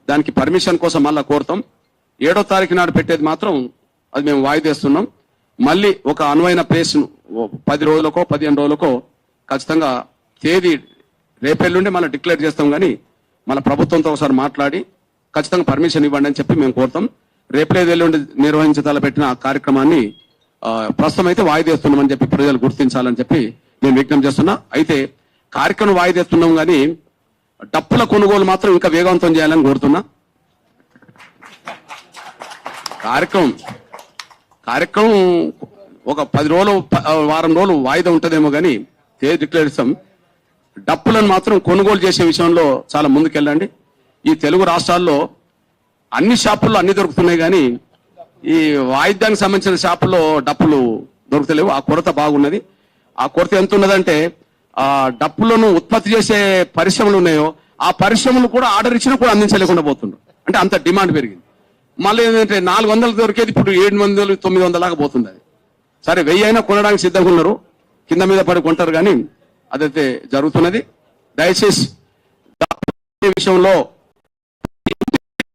దానికి పర్మిషన్ కోసం మళ్ళా కోరుతాం. 7వ తారీఖు నాడు పెట్టేది మాత్రం అది మేము వాయిదేస్తున్నాం. మళ్ళీ ఒక అనువైన ప్లేస్ 10 రోజులకో 15 రోజులకో ఖచ్చితంగా తేదీ రేపెల్లుండి మళ్ళీ డిక్లేర్ చేస్తాం. కానీ మన ప్రభుత్వంతో ఒకసారి మాట్లాడి ఖచ్చితంగా పర్మిషన్ ఇవ్వండి అని చెప్పి మేము కోరుతాం. రేపలేదు ఎల్లుండి నిర్వహించదల పెట్టిన ఆ కార్యక్రమాన్ని ప్రస్తుతం అయితే వాయిదేస్తున్నామని చెప్పి ప్రజలు గుర్తించాలని చెప్పి నేను విజ్ఞప్తి చేస్తున్నా. అయితే కార్యక్రమం వాయిదేస్తున్నాం కానీ డప్పుల కొనుగోలు మాత్రం ఇంకా వేగవంతం చేయాలని కోరుతున్నా. కార్యక్రమం ఒక 10 రోజులు వారం రోజులు వాయిదా ఉంటుందేమో కానీ తేదీ డిక్లేర్ చేస్తాం. డప్పులను మాత్రం కొనుగోలు చేసే విషయంలో చాలా ముందుకెళ్ళండి. ఈ తెలుగు రాష్ట్రాల్లో అన్ని షాపుల్లో అన్ని దొరుకుతున్నాయి కానీ ఈ వాయిద్యానికి సంబంధించిన షాపుల్లో డప్పులు దొరుకుతలేవు. ఆ కొరత బాగున్నది. ఆ కొరత ఎంత ఉన్నదంటే ఆ డప్పులను ఉత్పత్తి చేసే పరిశ్రమలు ఉన్నాయో ఆ పరిశ్రమలు కూడా ఆర్డర్ ఇచ్చినా కూడా అందించలేకుండా పోతున్నారు. అంటే అంత డిమాండ్ పెరిగింది. మళ్ళీ ఏంటంటే 400 దొరికేది ఇప్పుడు 700 900 దాకా పోతుంది. అది సరే 1000 అయినా కొనడానికి సిద్ధంగా ఉన్నారు. కింద మీద పడి కొంటారు కానీ అదైతే జరుగుతున్నది. దయచేసి విషయంలో